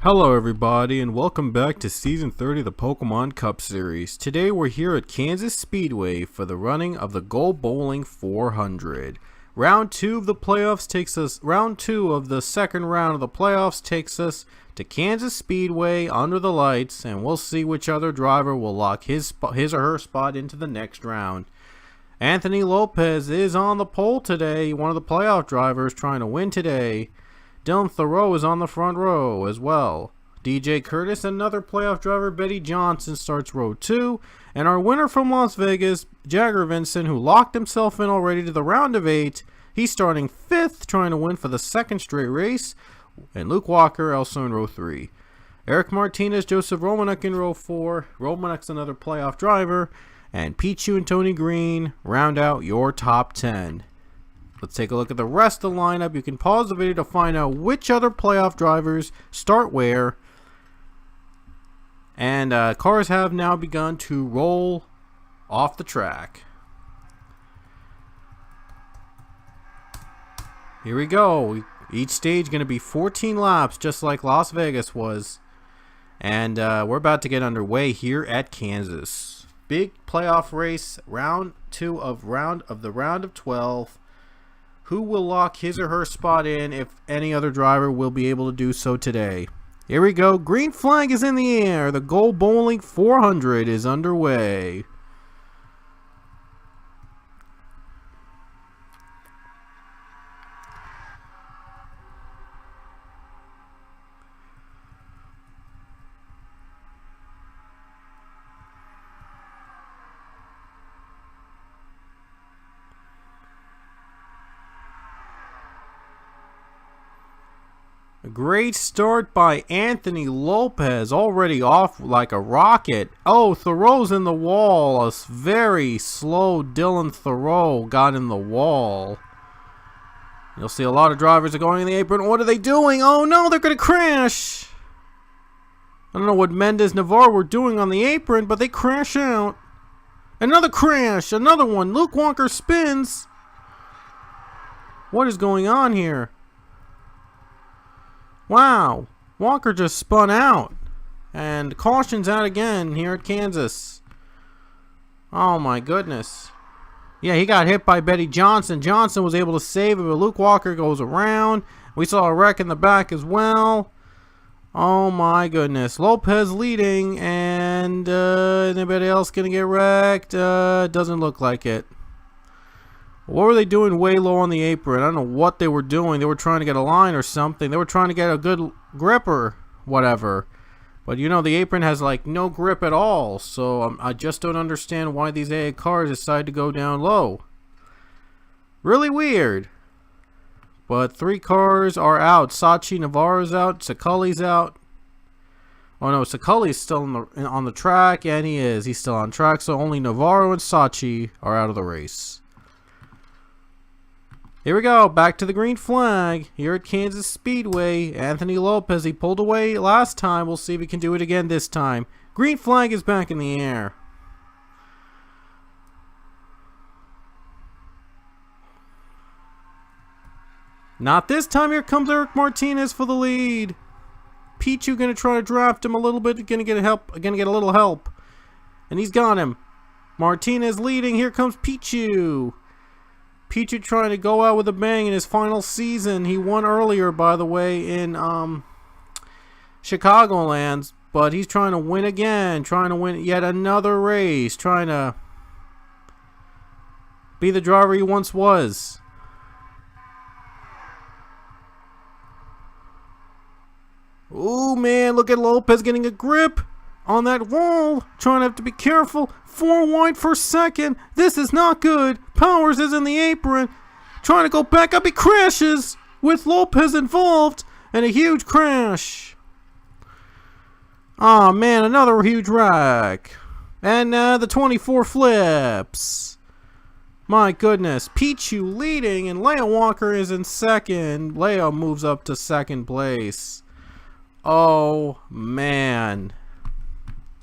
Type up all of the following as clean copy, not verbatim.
Hello everybody and welcome back to Season 30 of the Pokemon Cup Series. Today we're here at Kansas Speedway for the running of the Go Bowling 400. Round 2 of the playoffs takes us, round 2 of the second round of the playoffs takes us to Kansas Speedway under the lights, and we'll see which other driver will lock his or her spot into the next round. Anthony Lopez is on the pole today, one of the playoff drivers trying to win today. Dylan Thoreau is on the front row as well. DJ Curtis, another playoff driver, Betty Johnson starts row 2. And our winner from Las Vegas, Jagger Vincent, who locked himself in already to the round of 8. He's starting 5th, trying to win for the second straight race. And Luke Walker also in row 3. Eric Martinez, Joseph Romanek in row 4. Romanek's another playoff driver. And Pichu and Tony Green round out your top 10. Let's take a look at the rest of the lineup. You can pause the video to find out which other playoff drivers start where. And cars have now begun to roll off the track. Here we go. Each stage going to be 14 laps, just like Las Vegas was. And we're about to get underway here at Kansas. Big playoff race, round 2 of the round of 12. Who will lock his or her spot in if any other driver will be able to do so today? Here we go. Green flag is in the air. The Go Bowling 400 is underway. A great start by Anthony Lopez, already off like a rocket. Oh, Thoreau's in the wall. A very slow Dylan Thoreau got in the wall. You'll see a lot of drivers are going in the apron. What are they doing? Oh no, they're going to crash. I don't know what Mendez Navarro were doing on the apron, but they crash out. Another crash, another one. Luke Walker spins. What is going on here? Wow, Walker just spun out. And caution's out again here at Kansas. Oh my goodness. Yeah, he got hit by Betty Johnson. Johnson was able to save it, but Luke Walker goes around. We saw a wreck in the back as well. Oh my goodness. Lopez leading, and anybody else gonna get wrecked? Doesn't look like it. What were they doing way low on the apron? I don't know what they were doing. They were trying to get a line or something. They were trying to get a good grip or whatever. But you know, the apron has like no grip at all. So I just don't understand why these AA cars decide to go down low. Really weird. But 3 cars are out. Sachi Navarro's out. Sakuli's out. Oh no, Sakuli's still on the track. And he is. He's still on track. So only Navarro and Sachi are out of the race. Here we go, back to the green flag here at Kansas Speedway. Anthony Lopez, he pulled away last time. We'll see if he can do it again this time. Green flag is back in the air. Not this time. Here comes Eric Martinez for the lead. Pichu gonna try to draft him a little bit. Gonna get a little help. And he's got him. Martinez leading. Here comes Pichu. Pichu trying to go out with a bang in his final season. He won earlier, by the way, in Chicagoland, but he's trying to win again, trying to win yet another race, trying to be the driver he once was. Ooh, man, look at Lopez getting a grip on that wall, trying to have to be careful. 4 wide for second. This is not good. Powers is in the apron, trying to go back up. He crashes with Lopez involved, and a huge crash. Oh man, another huge wreck. And the 24 flips. My goodness. Pichu leading, and Leia Walker is in second. Leia moves up to second place. Oh man.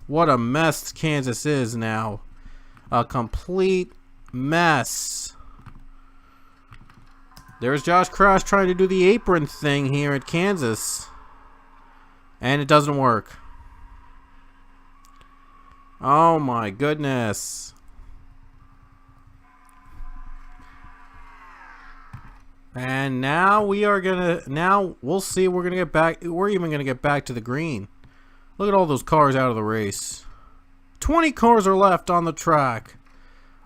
What a mess Kansas is now. A complete mess. There's Josh Crash trying to do the apron thing here at Kansas. And it doesn't work. Oh my goodness. And now we are now we'll see, we're gonna get back, we're even gonna get back to the green. Look at all those cars out of the race. 20 cars are left on the track.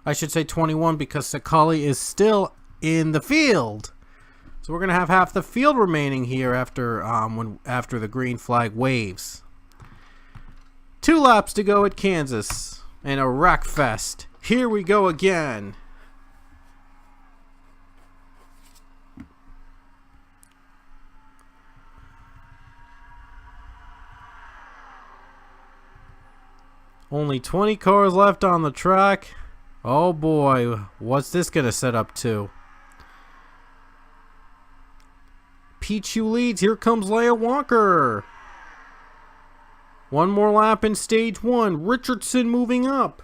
I should say 21 because Sakali is still in the field. So we're gonna have half the field remaining here after after the green flag waves. 2 laps to go at Kansas and a wreck fest. Here we go again. Only 20 cars left on the track. Oh boy, what's this gonna set up to? Pichu leads. Here comes Leia Walker. One more lap in stage 1. Richardson moving up.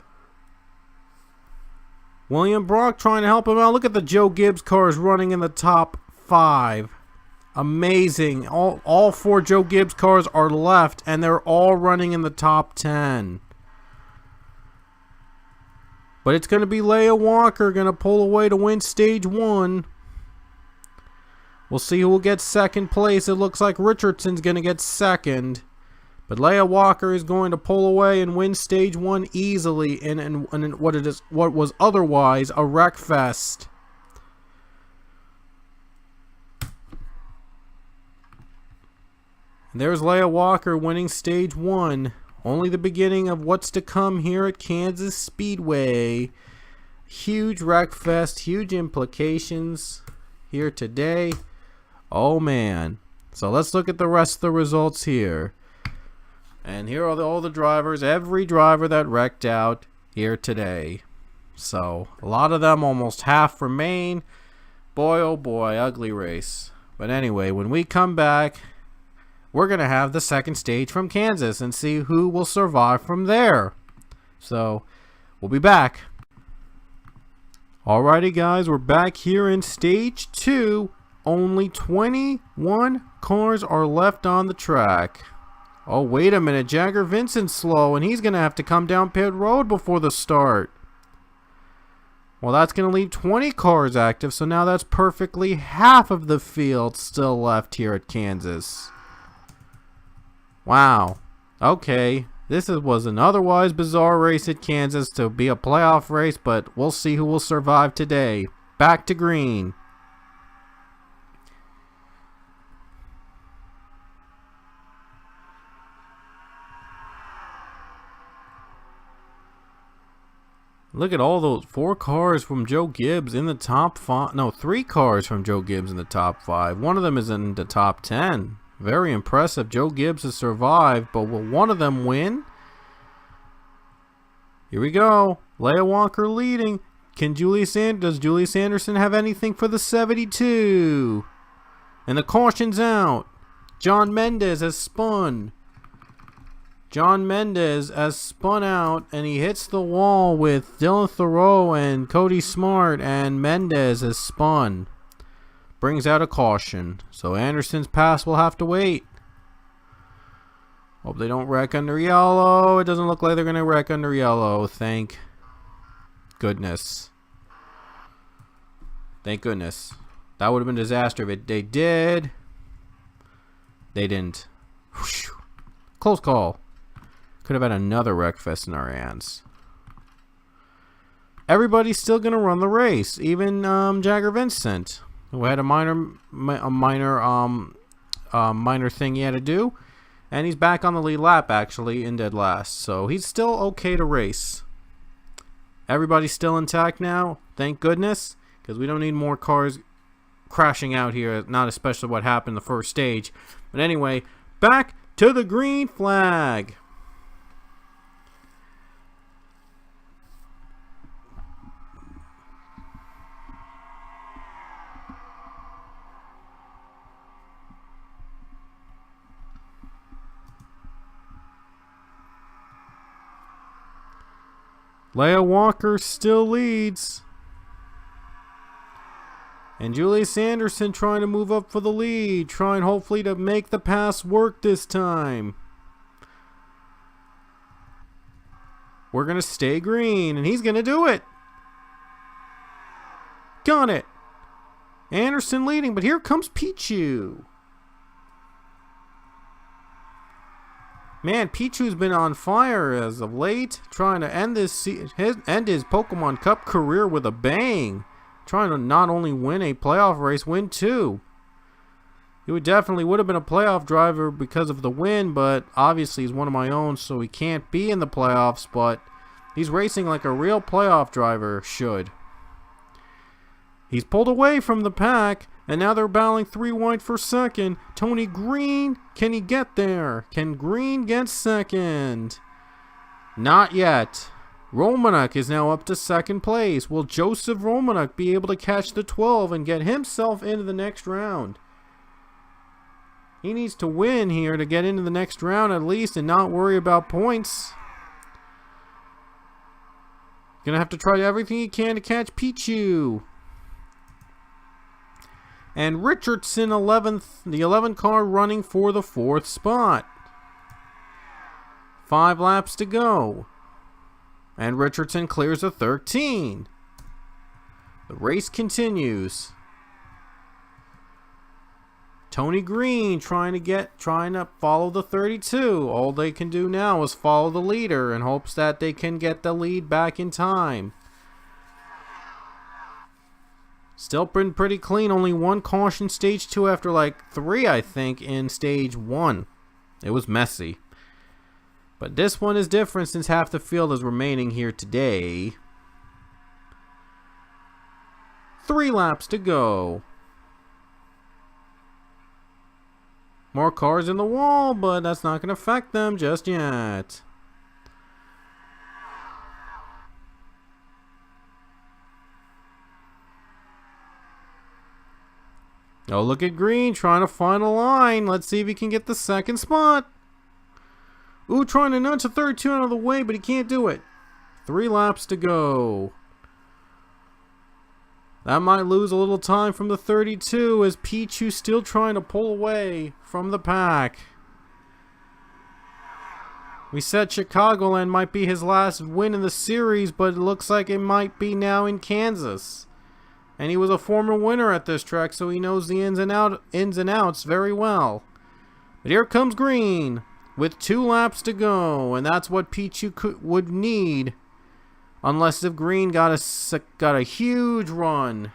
William Brock trying to help him out. Look at the Joe Gibbs cars running in the top 5. Amazing. All 4 Joe Gibbs cars are left, and they're all running in the top 10. But it's going to be Leia Walker going to pull away to win stage 1. We'll see who will get second place. It looks like Richardson's going to get second. But Leia Walker is going to pull away and win stage 1 easily in what was otherwise a wreck fest. And there's Leia Walker winning stage 1. Only the beginning of what's to come here at Kansas Speedway. Huge wreck fest, huge implications here today. Oh man. So let's look at the rest of the results here. And here are all the drivers, every driver that wrecked out here today. So a lot of them, almost half remain. Boy oh boy, ugly race. But anyway, when we come back, we're going to have the second stage from Kansas and see who will survive from there. So, we'll be back. Alrighty guys, we're back here in stage 2. Only 21 cars are left on the track. Oh, wait a minute. Jagger Vincent's slow and he's going to have to come down pit road before the start. Well, that's going to leave 20 cars active, so now that's perfectly half of the field still left here at Kansas. Wow. Okay. This was an otherwise bizarre race at Kansas to be a playoff race, but we'll see who will survive today. Back to green. Look at all those 4 cars from Joe Gibbs in the top 5. No, 3 cars from Joe Gibbs in the top 5. One of them is in the top 10. Very impressive. Joe Gibbs has survived, but will one of them win? Here we go. Leia Walker leading. Does Julius Anderson have anything for the 72? And the caution's out. John Mendez has spun. John Mendez has spun out, and he hits the wall with Dylan Thoreau and Cody Smart, and Mendez has spun. Brings out a caution. So Anderson's pass will have to wait. Hope they don't wreck under yellow. It doesn't look like they're going to wreck under yellow. Thank goodness. Thank goodness. That would have been a disaster if they did. They didn't. Whew. Close call. Could have had another wreck fest in our hands. Everybody's still going to run the race. Even Jagger Vincent, who had a minor thing he had to do, and he's back on the lead lap actually in dead last, so he's still okay to race. Everybody's still intact now, thank goodness, because we don't need more cars crashing out here, not especially what happened in the first stage. But anyway, back to the green flag. Leia Walker still leads. And Julius Anderson trying to move up for the lead, trying hopefully to make the pass work this time. We're going to stay green, and he's going to do it. Got it. Anderson leading, but here comes Pichu. Man, Pichu's been on fire as of late, trying to end his Pokemon Cup career with a bang. Trying to not only win a playoff race, win two. He would have been a playoff driver because of the win, but obviously he's one of my own, so he can't be in the playoffs, but he's racing like a real playoff driver should. He's pulled away from the pack, and now they're battling 3 wide for second. Tony Green, can he get there? Can Green get second? Not yet. Romanuk is now up to second place. Will Joseph Romanuk be able to catch the 12 and get himself into the next round? He needs to win here to get into the next round at least and not worry about points. Gonna have to try everything he can to catch Pichu. And Richardson 11th, the 11 car running for the 4th spot. 5 laps to go. And Richardson clears a 13. The race continues. Tony Green trying to follow the 32. All they can do now is follow the leader in hopes that they can get the lead back in time. Still been pretty clean. Only 1 caution stage 2 after like 3, I think, in stage 1. It was messy. But this one is different since half the field is remaining here today. 3 laps to go. More cars in the wall, but that's not going to affect them just yet. Oh, look at Green trying to find a line. Let's see if he can get the 2nd spot. Ooh, trying to nudge the 32 out of the way, but he can't do it. 3 laps to go. That might lose a little time from the 32 as Pichu still trying to pull away from the pack. We said Chicagoland might be his last win in the series, but it looks like it might be now in Kansas. And he was a former winner at this track, so he knows the ins and outs very well. But here comes Green with 2 laps to go, and that's what Pichu would need, unless if Green got a huge run.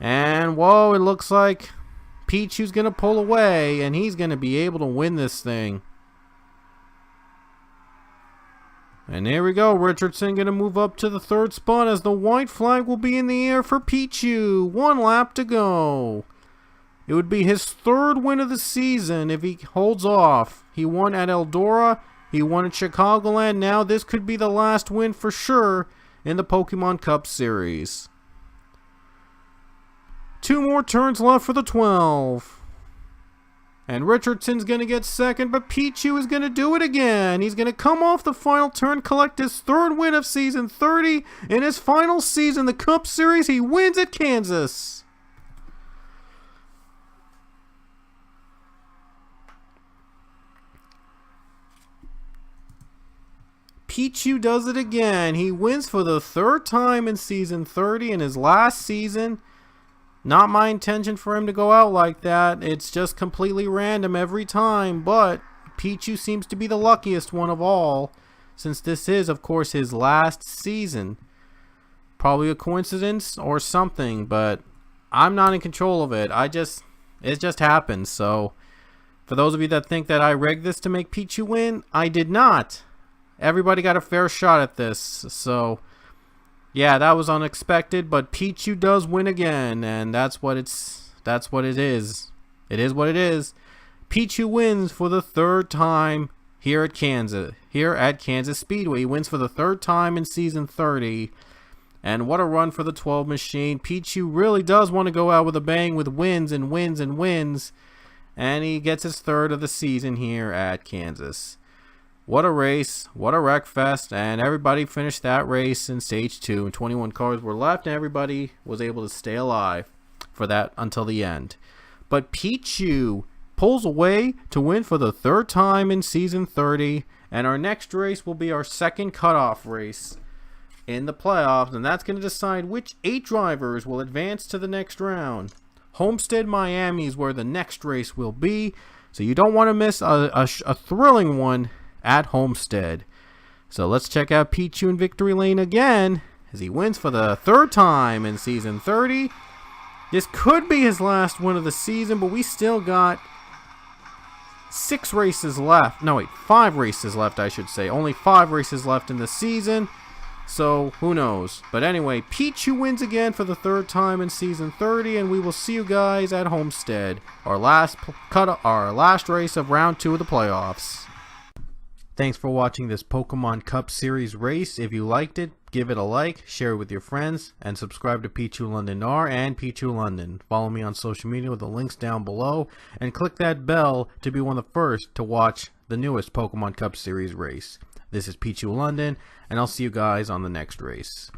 And whoa, it looks like Pichu's gonna pull away, and he's gonna be able to win this thing. And there we go, Richardson gonna move up to the 3rd spot as the white flag will be in the air for Pichu. 1 lap to go. It would be his 3rd win of the season if he holds off. He won at Eldora, he won at Chicagoland. Now this could be the last win for sure in the Pokemon Cup Series. 2 more turns left for the 12. And Richardson's going to get second, but Pichu is going to do it again. He's going to come off the final turn, collect his 3rd win of season 30. In his final season, the Cup Series, he wins at Kansas. Pichu does it again. He wins for the 3rd time in season 30 in his last season. Not my intention for him to go out like that. It's just completely random every time. But Pichu seems to be the luckiest one of all, since this is, of course, his last season. Probably a coincidence or something, but I'm not in control of it. It just happens. So, for those of you that think that I rigged this to make Pichu win, I did not. Everybody got a fair shot at this. So, yeah, that was unexpected, but Pichu does win again, and that's what it is. It is what it is. Pichu wins for the 3rd time here at Kansas Speedway. He wins for the 3rd time in season 30. And what a run for the 12 machine. Pichu really does want to go out with a bang with wins and wins and wins. And he gets his 3rd of the season here at Kansas. What a race, what a wreck fest, and everybody finished that race in stage 2, and 21 cars were left, and everybody was able to stay alive for that until the end. But Pichu pulls away to win for the 3rd time in Season 30, and our next race will be our second cutoff race in the playoffs, and that's going to decide which 8 drivers will advance to the next round. Homestead, Miami is where the next race will be, so you don't want to miss a thrilling one at Homestead. So let's check out Pichu in victory lane again as he wins for the 3rd time in Season 30. This could be his last win of the season, but we still got 6 races left. No, wait, 5 races left, I should say. Only 5 races left in the season, so who knows. But anyway, Pichu wins again for the 3rd time in Season 30, and we will see you guys at Homestead, our last race of round 2 of the playoffs. Thanks for watching this Pokemon Cup Series race. If you liked it, give it a like, share it with your friends, and subscribe to Pichu London R and Pichu London. Follow me on social media with the links down below, and click that bell to be one of the first to watch the newest Pokemon Cup Series race. This is Pichu London, and I'll see you guys on the next race.